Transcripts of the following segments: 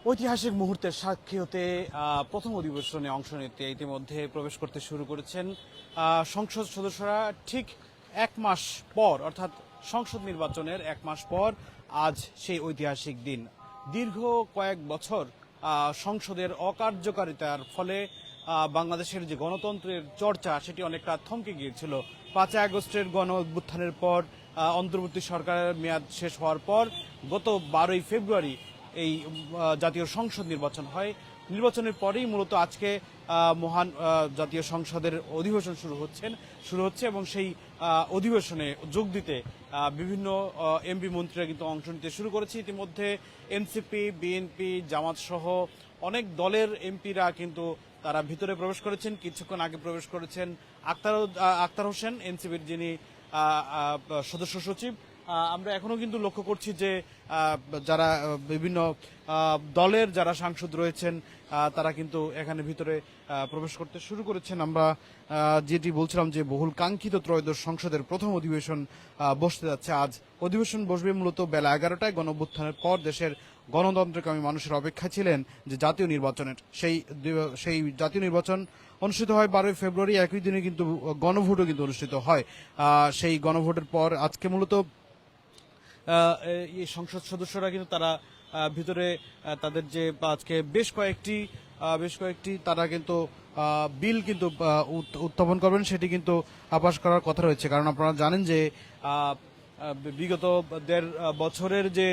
ঐতিহাসিক মুহূর্তের সাক্ষী হতে প্রথম অধিবেশনে অংশ নিতে ইতিমধ্যে প্রবেশ করতে শুরু করেছেন সংসদ সদস্যরা। ঠিক এক মাস পর, অর্থাৎ সংসদ নির্বাচনের এক মাস পর আজ সেই ঐতিহাসিক দিন। দীর্ঘ কয়েক বছর সংসদের অকার্যকারিতার ফলে বাংলাদেশের যে গণতন্ত্রের চর্চা সেটি অনেকটা থমকে গিয়েছিল। 5 আগস্টের গণ অভ্যুত্থানের পর অন্তর্বর্তী সরকারের মেয়াদ শেষ হওয়ার পর গত 12ই ফেব্রুয়ারি এই জাতীয় সংসদ নির্বাচন হয়। নির্বাচনের পরেই মূলত আজকে মহান জাতীয় সংসদের অধিবেশন শুরু হচ্ছে এবং সেই অধিবেশনে যোগ দিতে বিভিন্ন এমপি মন্ত্রীরা কিন্তু অংশ নিতে শুরু করেছে। ইতিমধ্যে এনসিপি, বিএনপি, জামাত সহ অনেক দলের এমপিরা কিন্তু তারা ভিতরে প্রবেশ করেছেন। কিছুক্ষণ আগে প্রবেশ করেছেন আক্তার হোসেন, এনসিপির যিনি সদস্য সচিব। আমরা এখনো কিন্তু লক্ষ্য করছি যে যারা বিভিন্ন দলের যারা সাংসদ রয়েছেন তারা কিন্তু এখানে ভিতরে প্রবেশ করতে শুরু করেছেন। আমরা যেটি বলছিলাম যে বহুল কাঙ্ক্ষিত ত্রয়োদশ সংসদের প্রথম অধিবেশন বসতে যাচ্ছে আজ। অধিবেশন বসবে মূলত বেলা 11টায়। গণ অভ্যুত্থানের পর দেশের গণতন্ত্রকামী মানুষের অপেক্ষা ছিলেন যে জাতীয় নির্বাচনের। সেই জাতীয় নির্বাচন অনুষ্ঠিত হয় 12ই ফেব্রুয়ারি। একই দিনে কিন্তু গণভোটও কিন্তু অনুষ্ঠিত হয়। সেই গণভোটের পর আজকে মূলত এই সংসদ সদস্যরা কিন্তু তারা ভিতরে তাদের যে আজকে বেশ কয়েকটি তারা কিন্তু বিল কিন্তু উত্থাপন করবেন, সেটি কিন্তু পাস করার কথা রয়েছে। কারণ আপনারা জানেন যে বিগত 1.5 বছরের যে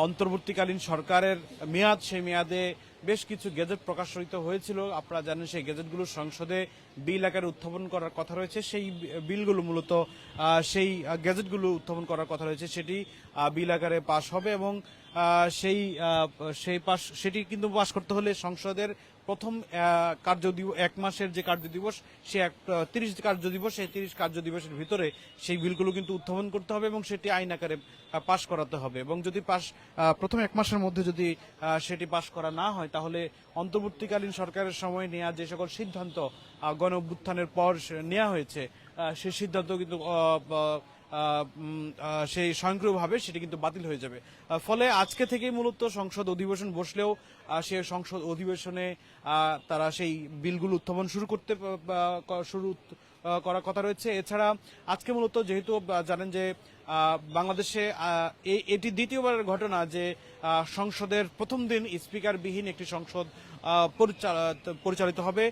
অন্তর্বর্তীকালীন সরকারের মেয়াদ, সেই মেয়াদে বেশ কিছু গেজেট প্রকাশিত হয়েছিল। আপনারা জানেন সেই গেজেটগুলো সংসদে বিল আকারে উত্থাপন করার কথা রয়েছে। সেই বিলগুলো মূলত সেই গেজেটগুলো উত্থাপন করার কথা রয়েছে, সেটি বিল আকারে পাশ হবে এবং সেটি কিন্তু পাশ করতে হলে সংসদের প্রথম এক মাসের যে কার্য দিবস, সে 30 কার্য দিবস, সেই 30 কার্য দিবসের ভিতরে সেই বিলগুলো কিন্তু উত্থাপন করতে হবে এবং সেটি আইন আকারে পাশ করাতে হবে। এবং যদি প্রথম এক মাসের মধ্যে যদি সেটি পাশ করা না হয়, তাহলে অন্তর্বর্তীকালীন সরকারের সময় নেওয়া যে সকল সিদ্ধান্ত গণ অভ্যুত্থানের পর নেওয়া হয়েছে, সেই সিদ্ধান্ত কিন্তু সেই স্বয়ংক্রিয়ভাবে সেটি কিন্তু বাতিল হয়ে যাবে। ফলে আজকে থেকেই মূলত সংসদ অধিবেশন বসলেও সেই সংসদ অধিবেশনে তারা সেই বিলগুলো উত্থাপন শুরু করার কথা রয়েছে। এছাড়া আজকে মূলত যেহেতু জানেন যে বাংলাদেশে এটি দ্বিতীয়বারের ঘটনা যে সংসদের প্রথম দিন স্পিকারবিহীন একটি সংসদ পরিচালিত হবে।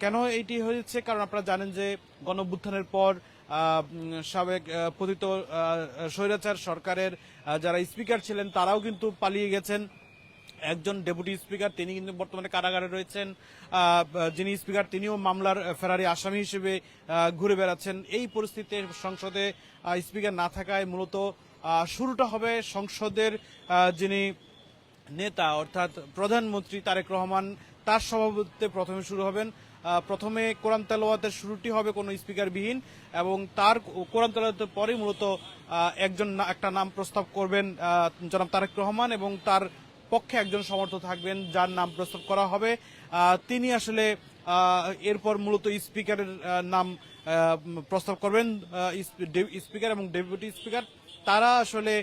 কেন এটি হয়েছে? কারণ আপনারা জানেন যে গণঅভ্যুত্থানের পর সাবেক পতিত স্বৈরাচার সরকারের যারা স্পিকার ছিলেন তারাও কিন্তু পালিয়ে গেছেন। একজন ডেপুটি স্পিকার তিনি কিন্তু বর্তমানে কারাগারে রয়েছেন। যিনি স্পিকার তিনিও মামলার ফেরারি আসামি হিসেবে ঘুরে বেড়াচ্ছেন। এই পরিস্থিতিতে সংসদে স্পিকার না থাকায় মূলত শুরুটা হবে সংসদের যিনি নেতা অর্থাৎ প্রধানমন্ত্রী তারেক রহমান, তার সভাপতিত্বে প্রথমে শুরু হবেন। প্রথমে কোরআন তেলাওয়াতের শুরুটি হবে কোনো স্পিকারবিহীন এবং তার কোরআন তেলাওয়াতের পরে মূলত একটা নাম প্রস্তাব করবেন জনাব তারেক রহমান এবং তার পক্ষে একজন সমর্থক থাকবেন যার নাম প্রস্তাব করা হবে। তিনি আসলে এরপর মূলত স্পিকারের নাম প্রস্তাব করবেন। স্পিকার এবং ডেপুটি স্পিকার তারা আসলে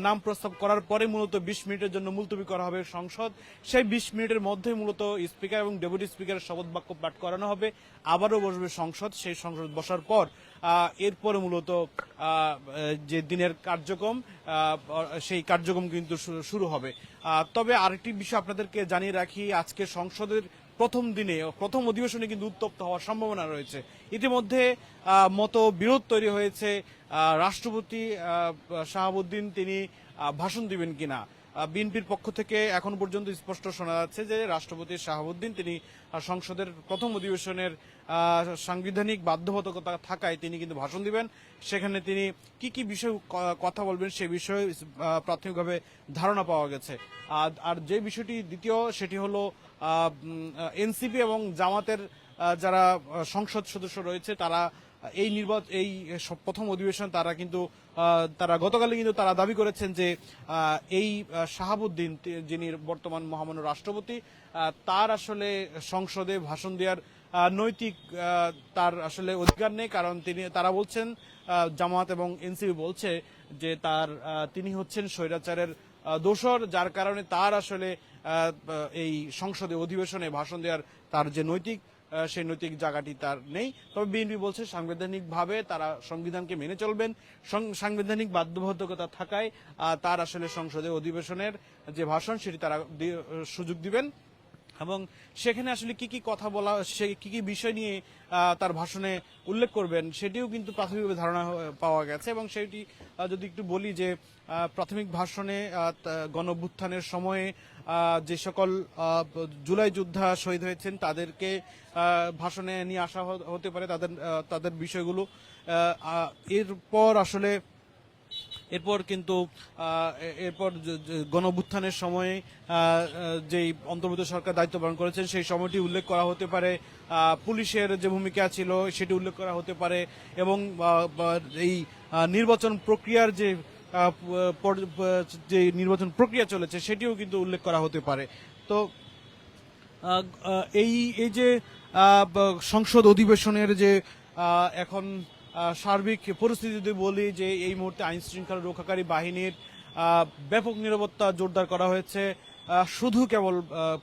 নাম প্রস্তাব করার পরে মূলত 20 মিনিটের জন্য মুলতবি করা হবে সংসদ। সেই 20 মিনিটের মধ্যে মূলত স্পিকার এবং ডেপুটি স্পিকারের শপথ বাক্য পাঠ করানো হবে। আবারও বসবে সংসদ। সেই সংসদ বসার পর এরপরে মূলত যে দিনের কার্যক্রম, সেই কার্যক্রম কিন্তু শুরু হবে। তবে আরেকটি বিষয় আপনাদেরকে জানিয়ে রাখি, আজকে সংসদের প্রথম দিনে প্রথম অধিবেশনে কিন্তু উত্তপ্ত হওয়ার সম্ভাবনা রয়েছে। ইতিমধ্যে মতবিরোধ তৈরি হয়েছে রাষ্ট্রপতি শাহাবুদ্দিন তিনি ভাষণ দিবেন কিনা। বিএনপির পক্ষ থেকে এখন পর্যন্ত স্পষ্ট শোনা যাচ্ছে যে রাষ্ট্রপতি শাহাবুদ্দিন তিনি সংসদের প্রথম অধিবেশনের সাংবিধানিক বাধ্যবাধকতা থাকায় তিনি কিন্তু ভাষণ দিবেন। সেখানে তিনি কি বিষয়ে কথা বলবেন সে বিষয়ে প্রাথমিকভাবে ধারণা পাওয়া গেছে। আর যে বিষয়টি দ্বিতীয়, সেটি হলো এনসিপি এবং জামাতের যারা সংসদ সদস্য রয়েছে তারা এই প্রথম অধিবেশন তারা গতকালে কিন্তু তারা দাবি করেছেন যে এই শাহাবুদ্দিন যিনি বর্তমান মহামান্য রাষ্ট্রপতি, তার আসলে সংসদে ভাষণ দেওয়ার নৈতিক তার আসলে অধিকার নেই। কারণ তারা বলছেন, জামাত এবং এনসিপি বলছে যে তিনি হচ্ছেন স্বৈরাচারের দোসর, যার কারণে তার আসলে এই সংসদে অধিবেশনে ভাষণ দেওয়ার তার যে নৈতিক সেই নৈতিক জায়গাটি তার নেই। তবে বিএনপি বলছে সাংবিধানিকভাবে তারা সংবিধানকে মেনে চলবেন, সাংবিধানিক বাধ্যবাধকতা থাকায় তার আসলে সংসদে অধিবেশনের যে ভাষণ সেটি তারা সুযোগ দিবেন এবং সেখানে আসলে কি কি কথা বলা, সে কি কি বিষয় নিয়ে তার ভাষণে উল্লেখ করবেন সেটিও কিন্তু প্রাথমিকভাবে ধারণা পাওয়া গেছে। এবং সেটি যদি একটু বলি যে প্রাথমিক ভাষণে গণঅভ্যুত্থানের সময়ে যে সকল জুলাই যোদ্ধা শহীদ হয়েছেন তাদেরকে ভাষণে নিয়ে আসা হতে পারে, তাদের বিষয়গুলো। এরপর কিন্তু গণঅভ্যুত্থানের সময়ে যেই অন্তর্বর্তী সরকার দায়িত্ব পালন করেছেন সেই সময়টি উল্লেখ করা হতে পারে, পুলিশের যে ভূমিকা ছিল সেটি উল্লেখ করা হতে পারে এবং এই নির্বাচন প্রক্রিয়ার যে নির্বাচন প্রক্রিয়া চলেছে সেটিও কিন্তু উল্লেখ করা হতে পারে। তো এই যে সংসদ অধিবেশনের যে এখন সার্বিক পরিস্থিতি যদি বলি যে এই মুহূর্তে আইন শৃঙ্খলা রক্ষাকারী বাহিনীর ব্যাপক নিরাপত্তা জোরদার করা হয়েছে। শুধু কেবল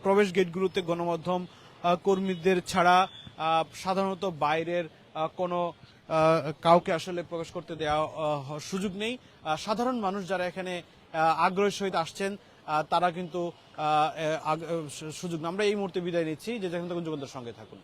প্রবেশ গেটগুলোতে গণমাধ্যম কর্মীদের ছাড়া সাধারণত বাইরের কোনো কাউকে আসলে প্রবেশ করতে দেওয়া সুযোগ নেই। সাধারণ মানুষ যারা এখানে আগ্রহের সহিত আসছেন তারা কিন্তু সুযোগ না। আমরা এই মুহূর্তে বিদায় নিচ্ছি, যে যেখান থেকে যুগান্তর সঙ্গে থাকুন।